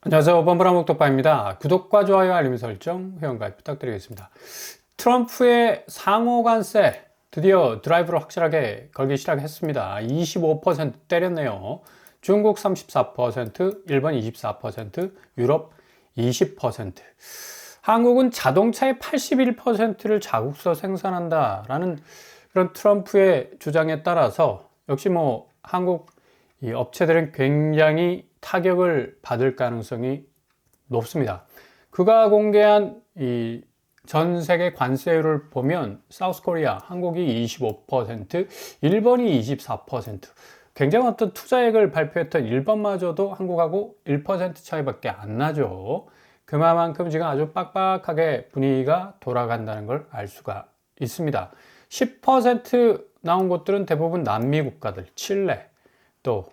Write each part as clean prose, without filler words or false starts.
안녕하세요. 범블한목독파입니다. 구독과 좋아요, 알림 설정, 회원가입 부탁드리겠습니다. 트럼프의 상호 관세 드디어 드라이브를 확실하게 걸기 시작했습니다. 25% 때렸네요. 중국 34%, 일본 24%, 유럽 20%. 한국은 자동차의 81%를 자국서 생산한다라는 그런 트럼프의 주장에 따라서 역시 한국 이 업체들은 굉장히 타격을 받을 가능성이 높습니다. 그가 공개한 이 전 세계 관세율을 보면 사우스코리아, 한국이 25%, 일본이 24%. 굉장히 어떤 투자액을 발표했던 일본마저도 한국하고 1% 차이밖에 안 나죠. 그만큼 지금 아주 빡빡하게 분위기가 돌아간다는 걸 알 수가 있습니다. 10% 나온 곳들은 대부분 남미 국가들, 칠레, 또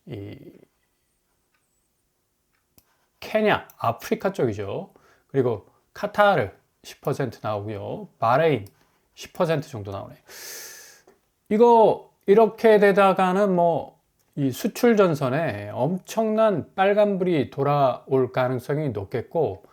이 케냐, 아프리카 쪽이죠. 그리고 카타르 10% 나오고요. 바레인 10% 정도 나오네요. 이거 이렇게 되다가는 이 수출 전선에 엄청난 빨간불이 돌아올 가능성이 높겠고,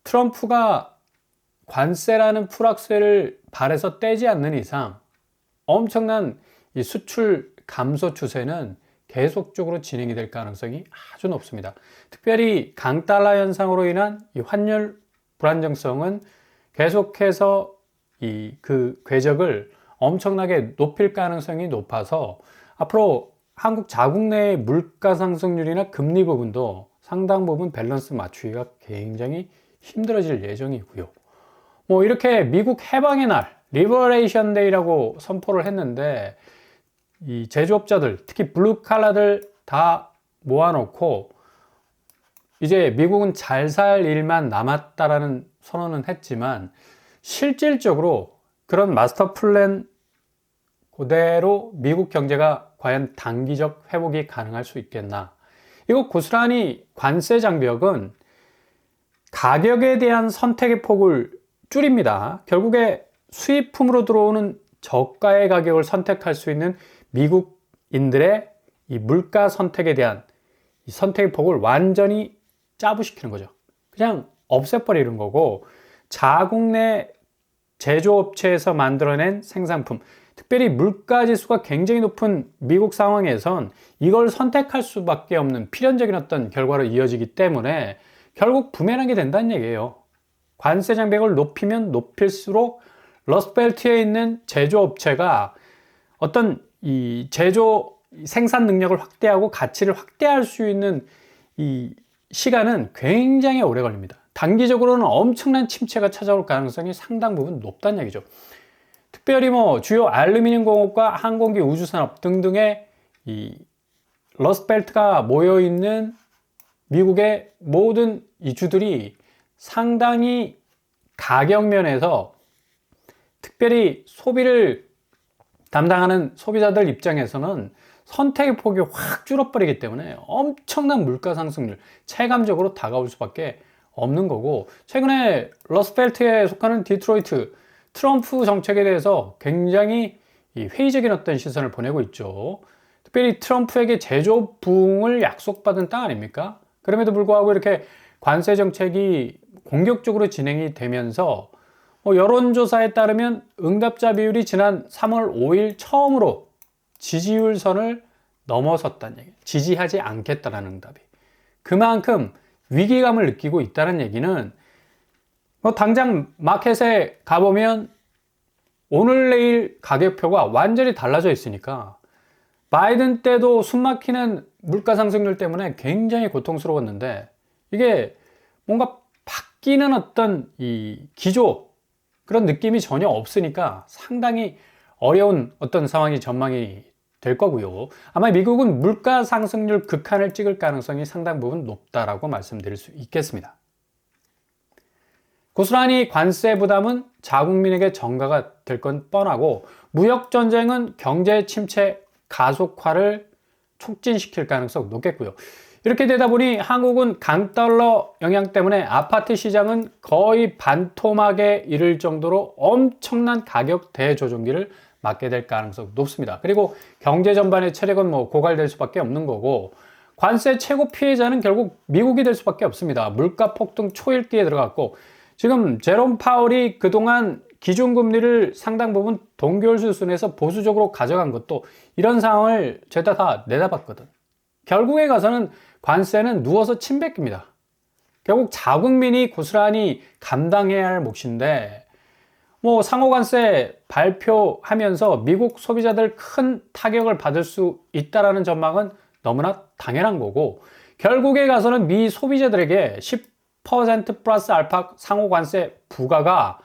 트럼프가 관세라는 풀악세를 발에서 떼지 않는 이상 엄청난 이 수출 감소 추세는 계속적으로 진행이 될 가능성이 아주 높습니다. 특별히 강달러 현상으로 인한 이 환율 불안정성은 계속해서 그 궤적을 엄청나게 높일 가능성이 높아서 앞으로 한국 자국 내의 물가 상승률이나 금리 부분도 상당 부분 밸런스 맞추기가 굉장히 힘들어질 예정이고요. 이렇게 미국 해방의 날, 리버레이션 데이라고 선포를 했는데, 이 제조업자들, 특히 블루칼라들 다 모아놓고 이제 미국은 잘 살 일만 남았다라는 선언은 했지만, 실질적으로 그런 마스터 플랜 그대로 미국 경제가 과연 단기적 회복이 가능할 수 있겠나? 이거 고스란히 관세 장벽은 가격에 대한 선택의 폭을 줄입니다. 결국에 수입품으로 들어오는 저가의 가격을 선택할 수 있는 미국인들의 이 물가 선택에 대한 이 선택의 폭을 완전히 짜부시키는 거죠. 그냥 없애버리는 거고, 자국 내 제조업체에서 만들어낸 생산품, 특별히 물가 지수가 굉장히 높은 미국 상황에선 이걸 선택할 수밖에 없는 필연적인 어떤 결과로 이어지기 때문에 결국 부메랑이 된다는 얘기예요. 관세 장벽을 높이면 높일수록 러스트벨트에 있는 제조업체가 어떤 이 제조 생산 능력을 확대하고 가치를 확대할 수 있는 이 시간은 굉장히 오래 걸립니다. 단기적으로는 엄청난 침체가 찾아올 가능성이 상당 부분 높다는 얘기죠. 특별히 주요 알루미늄 공업과 항공기 우주산업 등등의 이 러스트벨트가 모여 있는 미국의 모든 이주들이 상당히 가격 면에서, 특별히 소비를 담당하는 소비자들 입장에서는 선택의 폭이 확 줄어버리기 때문에 엄청난 물가 상승률, 체감적으로 다가올 수밖에 없는 거고, 최근에 러스트벨트에 속하는 디트로이트, 트럼프 정책에 대해서 굉장히 회의적인 어떤 시선을 보내고 있죠. 특별히 트럼프에게 제조업 부흥을 약속받은 땅 아닙니까? 그럼에도 불구하고 이렇게 관세 정책이 공격적으로 진행이 되면서 여론조사에 따르면 응답자 비율이 지난 3월 5일 처음으로 지지율 선을 넘어섰다는 얘기, 지지하지 않겠다라는 응답이. 그만큼 위기감을 느끼고 있다는 얘기는, 당장 마켓에 가보면 오늘 내일 가격표가 완전히 달라져 있으니까, 바이든 때도 숨막히는 물가 상승률 때문에 굉장히 고통스러웠는데, 이게 뭔가 바뀌는 어떤 이 기조, 그런 느낌이 전혀 없으니까 상당히 어려운 어떤 상황이 전망이 될 거고요. 아마 미국은 물가 상승률 극한을 찍을 가능성이 상당 부분 높다라고 말씀드릴 수 있겠습니다. 고스란히 관세 부담은 자국민에게 전가가 될 건 뻔하고, 무역 전쟁은 경제 침체 가속화를 촉진시킬 가능성 높겠고요. 이렇게 되다 보니 한국은 강달러 영향 때문에 아파트 시장은 거의 반토막에 이를 정도로 엄청난 가격 대조정기를 맞게 될 가능성 높습니다. 그리고 경제 전반의 체력은 고갈될 수밖에 없는 거고, 관세 최고 피해자는 결국 미국이 될 수밖에 없습니다. 물가 폭등 초읽기에 들어갔고, 지금 제롬 파월이 그동안 기준금리를 상당 부분 동결 수준에서 보수적으로 가져간 것도 이런 상황을 죄다 다 내다봤거든. 결국에 가서는 관세는 누워서 침 뱉깁니다. 결국 자국민이 고스란히 감당해야 할 몫인데, 뭐 상호관세 발표하면서 미국 소비자들 큰 타격을 받을 수 있다라는 전망은 너무나 당연한 거고, 결국에 가서는 미 소비자들에게 10% 플러스 알파 상호관세 부과가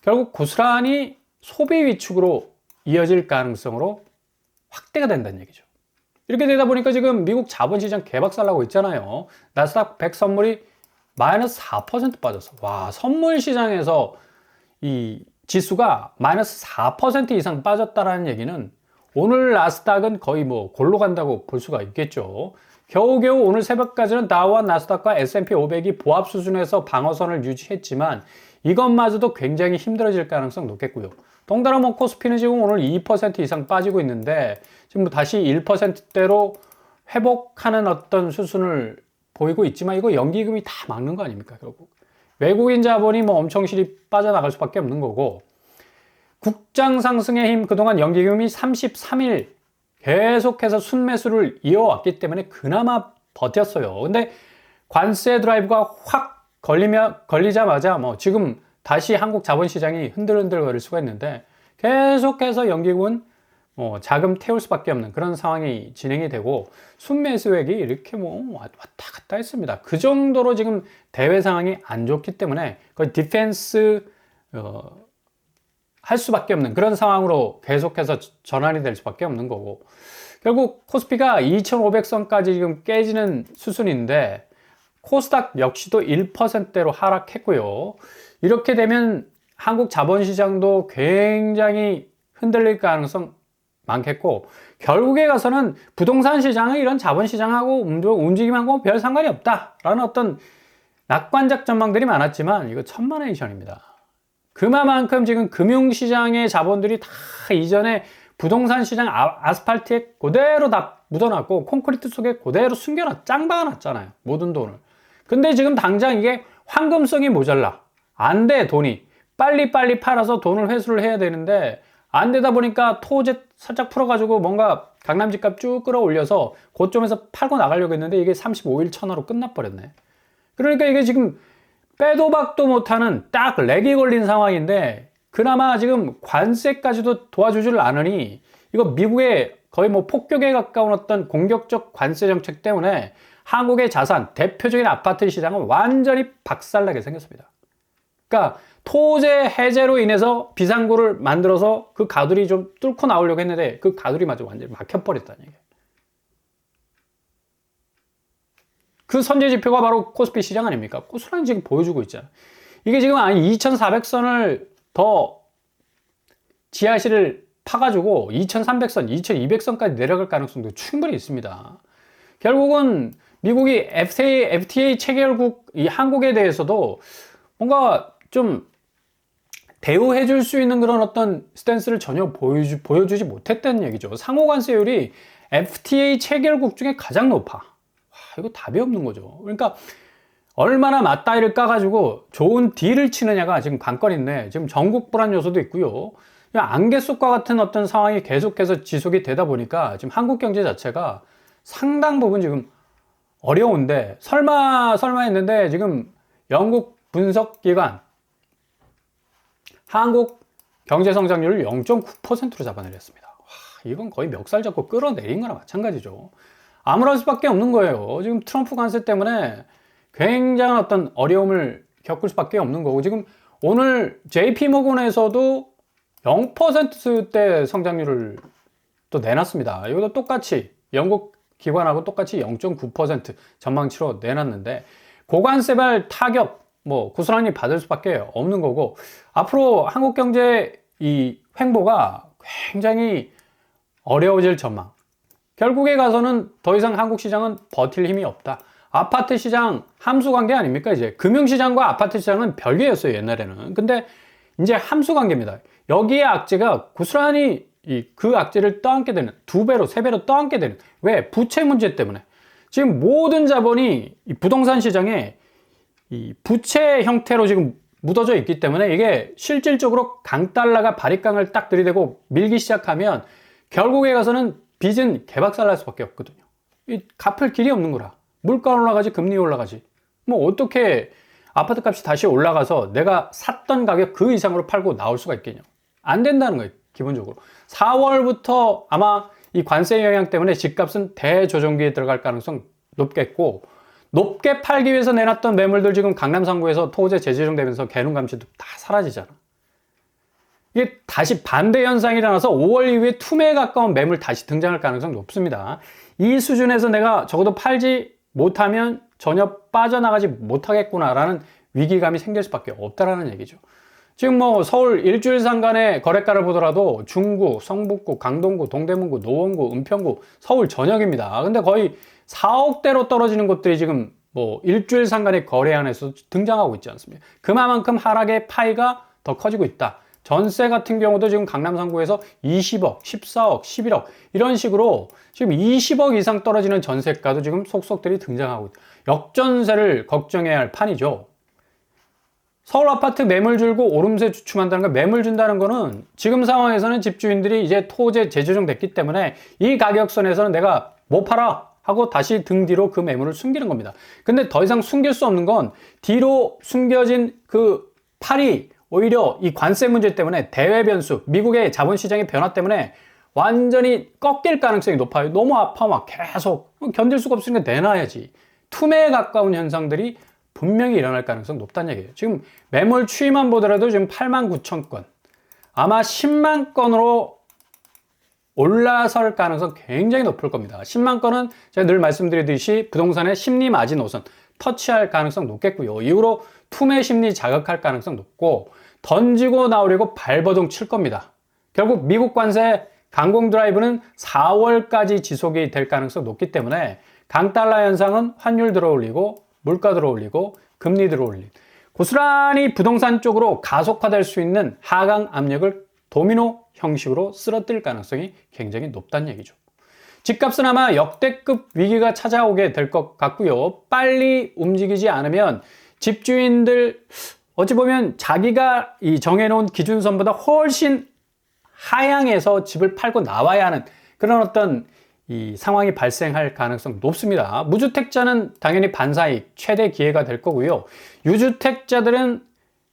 결국 고스란히 소비 위축으로 이어질 가능성으로 확대가 된다는 얘기죠. 이렇게 되다 보니까 지금 미국 자본시장 개박살 나고 있잖아요. 나스닥 100 선물이 마이너스 4% 빠졌어. 와, 선물 시장에서 이 지수가 마이너스 4% 이상 빠졌다라는 얘기는 오늘 나스닥은 거의 뭐 골로 간다고 볼 수가 있겠죠. 겨우겨우 오늘 새벽까지는 다우와 나스닥과 S&P 500이 보합 수준에서 방어선을 유지했지만 이것마저도 굉장히 힘들어질 가능성 높겠고요. 덩달아 뭐 코스피는 지금 오늘 2% 이상 빠지고 있는데 지금 다시 1%대로 회복하는 어떤 수순을 보이고 있지만 이거 연기금이 다 막는 거 아닙니까, 결국. 외국인 자본이 뭐 엄청 실이 빠져나갈 수밖에 없는 거고, 국장 상승의 힘, 그동안 연기금이 33일 계속해서 순매수를 이어왔기 때문에 그나마 버텼어요. 근데 관세 드라이브가 확 걸리자마자 뭐 지금 다시 한국 자본시장이 흔들흔들 거릴 수가 있는데 계속해서 연기금은 뭐 자금 태울 수밖에 없는 그런 상황이 진행이 되고 순매수액이 이렇게 뭐 왔다 갔다 했습니다. 그 정도로 지금 대외 상황이 안 좋기 때문에 거의 디펜스 할 수밖에 없는 그런 상황으로 계속해서 전환이 될 수밖에 없는 거고, 결국 코스피가 2500선까지 지금 깨지는 수순인데 코스닥 역시도 1%대로 하락했고요. 이렇게 되면 한국 자본시장도 굉장히 흔들릴 가능성 많겠고, 결국에 가서는 부동산 시장은 이런 자본시장하고 움직임하고 별 상관이 없다라는 어떤 낙관적 전망들이 많았지만 이거 천만에이션입니다. 그만큼 지금 금융시장의 자본들이 다 이전에 부동산 시장 아스팔트에 그대로 다 묻어놨고 콘크리트 속에 그대로 짱 박아놨잖아요, 모든 돈을. 근데 지금 당장 이게 황금성이 모자라, 안 돼, 돈이 빨리 팔아서 돈을 회수를 해야 되는데 안 되다 보니까 토제 살짝 풀어가지고 뭔가 강남 집값 쭉 끌어올려서 고점에서 팔고 나가려고 했는데 이게 35일 천하로 끝나버렸네. 그러니까 이게 지금 빼도 박도 못하는 딱 렉이 걸린 상황인데, 그나마 지금 관세까지도 도와주질 않으니 이거 미국의 거의 뭐 폭격에 가까운 어떤 공격적 관세 정책 때문에 한국의 자산, 대표적인 아파트 시장은 완전히 박살나게 생겼습니다. 그러니까 토제 해제로 인해서 비상구를 만들어서 그 가두리 좀 뚫고 나오려고 했는데 그 가두리마저 완전히 막혀버렸다는 얘기예요. 그 선제 지표가 바로 코스피 시장 아닙니까? 고스란히 지금 보여주고 있잖아요. 이게 지금 2400선을 더 지하실을 파가지고 2300선, 2200선까지 내려갈 가능성도 충분히 있습니다. 결국은 미국이 FTA 체결국 이 한국에 대해서도 뭔가 좀 대우해 줄 수 있는 그런 어떤 스탠스를 전혀 보여주지 못했다는 얘기죠. 상호관세율이 FTA 체결국 중에 가장 높아. 이거 답이 없는 거죠. 그러니까 얼마나 맞다이를 까가지고 좋은 딜을 치느냐가 지금 관건인데, 지금 전국 불안 요소도 있고요. 안개 속과 같은 어떤 상황이 계속해서 지속이 되다 보니까 지금 한국 경제 자체가 상당 부분 지금 어려운데, 설마 했는데 지금 영국 분석기관 한국 경제 성장률을 0.9%로 잡아내렸습니다. 이건 거의 멱살 잡고 끌어내린 거나 마찬가지죠. 암울할 수밖에 없는 거예요. 지금 트럼프 관세 때문에 굉장한 어떤 어려움을 겪을 수밖에 없는 거고, 지금 오늘 JP모건에서도 0%대 성장률을 또 내놨습니다. 이것도 똑같이 영국 기관하고 똑같이 0.9% 전망치로 내놨는데 고관세발 타격 뭐 고스란히 받을 수밖에 없는 거고, 앞으로 한국 경제 이 횡보가 굉장히 어려워질 전망. 결국에 가서는 더 이상 한국 시장은 버틸 힘이 없다. 아파트 시장 함수 관계 아닙니까? 이제 금융시장과 아파트 시장은 별개였어요, 옛날에는. 근데 이제 함수 관계입니다. 여기에 악재가 고스란히 그 악재를 떠안게 되는, 2배로 3배로 떠안게 되는. 왜? 부채 문제 때문에. 지금 모든 자본이 이 부동산 시장에 이 부채 형태로 지금 묻어져 있기 때문에 이게 실질적으로 강달러가 바리깡을 딱 들이대고 밀기 시작하면 결국에 가서는 빚은 개박살 날 수밖에 없거든요. 이 갚을 길이 없는 거라. 물가 올라가지 금리 올라가지. 뭐 어떻게 아파트 값이 다시 올라가서 내가 샀던 가격 그 이상으로 팔고 나올 수가 있겠냐. 안 된다는 거예요. 기본적으로 4월부터 아마 이 관세 영향 때문에 집값은 대조정기에 들어갈 가능성 높겠고, 높게 팔기 위해서 내놨던 매물들 지금 강남 상구에서 토제 재조정되면서 개눈 감시도 다 사라지잖아. 이게 다시 반대 현상이 일어나서 5월 이후에 투매에 가까운 매물 다시 등장할 가능성이 높습니다. 이 수준에서 내가 적어도 팔지 못하면 전혀 빠져나가지 못하겠구나라는 위기감이 생길 수밖에 없다라는 얘기죠. 지금 뭐 서울 일주일 상간의 거래가를 보더라도 중구, 성북구, 강동구, 동대문구, 노원구, 은평구, 서울 전역입니다. 근데 거의 4억대로 떨어지는 곳들이 지금 뭐 일주일 상간의 거래안에서 등장하고 있지 않습니까? 그만큼 하락의 파이가 더 커지고 있다. 전세 같은 경우도 지금 강남 상구에서 20억, 14억, 11억 이런 식으로 지금 20억 이상 떨어지는 전세가도 지금 속속들이 등장하고 있다. 역전세를 걱정해야 할 판이죠. 서울 아파트 매물 줄고 오름세 주춤한다는 거, 매물 준다는 거는 지금 상황에서는 집주인들이 이제 토제 재조정 됐기 때문에 이 가격선에서는 내가 못 팔아 하고 다시 등 뒤로 그 매물을 숨기는 겁니다. 근데 더 이상 숨길 수 없는 건 뒤로 숨겨진 그 팔이 오히려 이 관세 문제 때문에 대외 변수, 미국의 자본시장의 변화 때문에 완전히 꺾일 가능성이 높아요. 너무 아파 막 계속 견딜 수가 없으니까 내놔야지. 투매에 가까운 현상들이 분명히 일어날 가능성 높다는 얘기예요. 지금 매물 추이만 보더라도 지금 89,000건, 아마 10만 건으로 올라설 가능성 굉장히 높을 겁니다. 10만 건은 제가 늘 말씀드리듯이 부동산의 심리 마진 노선 터치할 가능성 높겠고요. 이후로 투매 심리 자극할 가능성 높고, 던지고 나오려고 발버둥 칠 겁니다. 결국 미국 관세 강공 드라이브는 4월까지 지속이 될 가능성 높기 때문에 강달러 현상은 환율 들어올리고 물가 들어올리고 금리 들어올린, 고스란히 부동산 쪽으로 가속화될 수 있는 하강 압력을 도미노 형식으로 쓰러뜨릴 가능성이 굉장히 높다는 얘기죠. 집값은 아마 역대급 위기가 찾아오게 될 것 같고요. 빨리 움직이지 않으면 집주인들 어찌 보면 자기가 이 정해놓은 기준선보다 훨씬 하향해서 집을 팔고 나와야 하는 그런 어떤 이 상황이 발생할 가능성 높습니다. 무주택자는 당연히 반사이익, 최대 기회가 될 거고요. 유주택자들은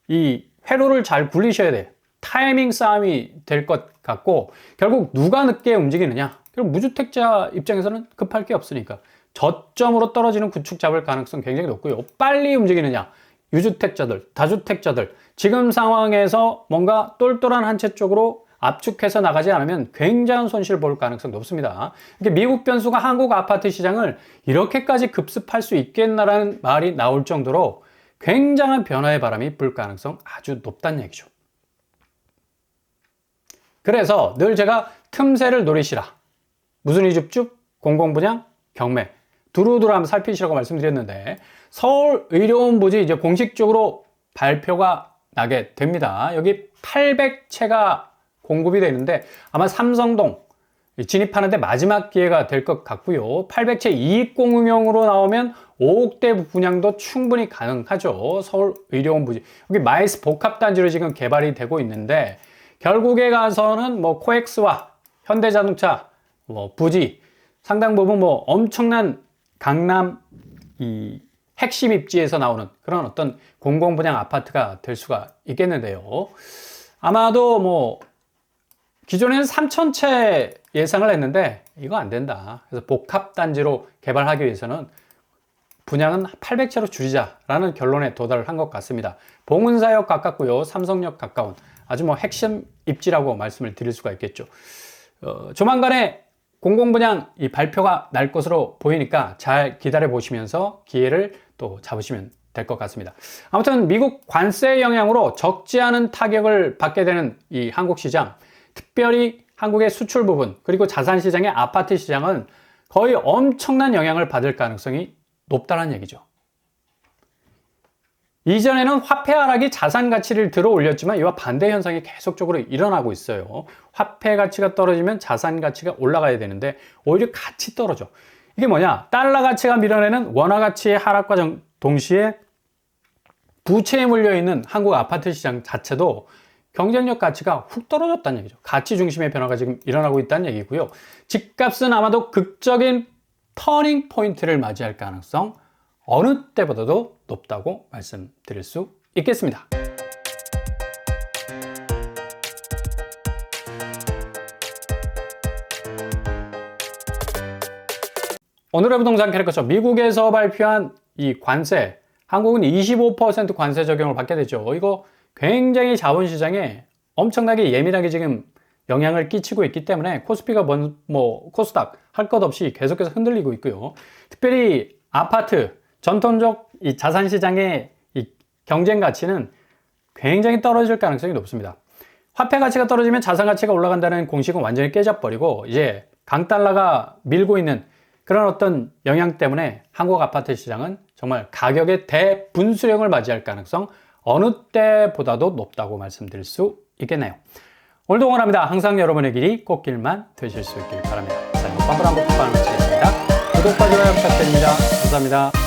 이 회로를 잘 굴리셔야 돼요. 타이밍 싸움이 될 것 같고, 결국 누가 늦게 움직이느냐. 그럼 무주택자 입장에서는 급할 게 없으니까 저점으로 떨어지는 구축 잡을 가능성 굉장히 높고요. 빨리 움직이느냐. 유주택자들, 다주택자들, 지금 상황에서 뭔가 똘똘한 한 채 쪽으로 압축해서 나가지 않으면 굉장한 손실을 볼 가능성이 높습니다. 이렇게 미국 변수가 한국 아파트 시장을 이렇게까지 급습할 수 있겠나라는 말이 나올 정도로 굉장한 변화의 바람이 불 가능성 아주 높다는 얘기죠. 그래서 늘 제가 틈새를 노리시라. 무슨 이줍줍, 공공분양, 경매 두루두루 한번 살피시라고 말씀드렸는데, 서울의료원부지 이제 공식적으로 발표가 나게 됩니다. 여기 800채가 공급이 되는데 아마 삼성동 진입하는데 마지막 기회가 될 것 같고요. 800채 이익공유형으로 나오면 5억대 분양도 충분히 가능하죠. 서울의료원부지. 여기 마이스 복합단지로 지금 개발이 되고 있는데, 결국에 가서는 뭐 코엑스와 현대자동차, 뭐 부지 상당 부분 뭐 엄청난 강남 이 핵심 입지에서 나오는 그런 어떤 공공분양 아파트가 될 수가 있겠는데요. 아마도 뭐 기존에는 3,000채 예상을 했는데 이거 안 된다. 그래서 복합단지로 개발하기 위해서는 분양은 800채로 줄이자라는 결론에 도달을 한 것 같습니다. 봉은사역 가깝고요. 삼성역 가까운 아주 뭐 핵심 입지라고 말씀을 드릴 수가 있겠죠. 조만간에 공공분양 이 발표가 날 것으로 보이니까 잘 기다려 보시면서 기회를 또 잡으시면 될 것 같습니다. 아무튼 미국 관세 영향으로 적지 않은 타격을 받게 되는 이 한국 시장, 특별히 한국의 수출 부분 그리고 자산 시장의 아파트 시장은 거의 엄청난 영향을 받을 가능성이 높다는 얘기죠. 이전에는 화폐 하락이 자산 가치를 들어 올렸지만 이와 반대 현상이 계속적으로 일어나고 있어요. 화폐 가치가 떨어지면 자산 가치가 올라가야 되는데 오히려 같이 떨어져. 이게 뭐냐? 달러 가치가 밀어내는 원화 가치의 하락과 동시에 부채에 물려있는 한국 아파트 시장 자체도 경쟁력 가치가 훅 떨어졌다는 얘기죠. 가치 중심의 변화가 지금 일어나고 있다는 얘기고요. 집값은 아마도 극적인 터닝 포인트를 맞이할 가능성 어느 때보다도 높다고 말씀드릴 수 있겠습니다. 오늘의 부동산 캐릭터죠. 미국에서 발표한 이 관세, 한국은 25% 관세 적용을 받게 되죠. 이거 굉장히 자본시장에 엄청나게 예민하게 지금 영향을 끼치고 있기 때문에 코스피가 코스닥 할 것 없이 계속해서 흔들리고 있고요. 특별히 아파트, 전통적 이 자산시장의 이 경쟁 가치는 굉장히 떨어질 가능성이 높습니다. 화폐 가치가 떨어지면 자산 가치가 올라간다는 공식은 완전히 깨져버리고 이제 강달러가 밀고 있는 그런 어떤 영향 때문에 한국 아파트 시장은 정말 가격의 대분수령을 맞이할 가능성 어느 때보다도 높다고 말씀드릴 수 있겠네요. 오늘도 응원합니다. 항상 여러분의 길이 꽃길만 되실 수 있길 바랍니다. 자, 빰브람 복잡한 마치겠습니다. 구독과 좋아요 부탁드립니다. 감사합니다.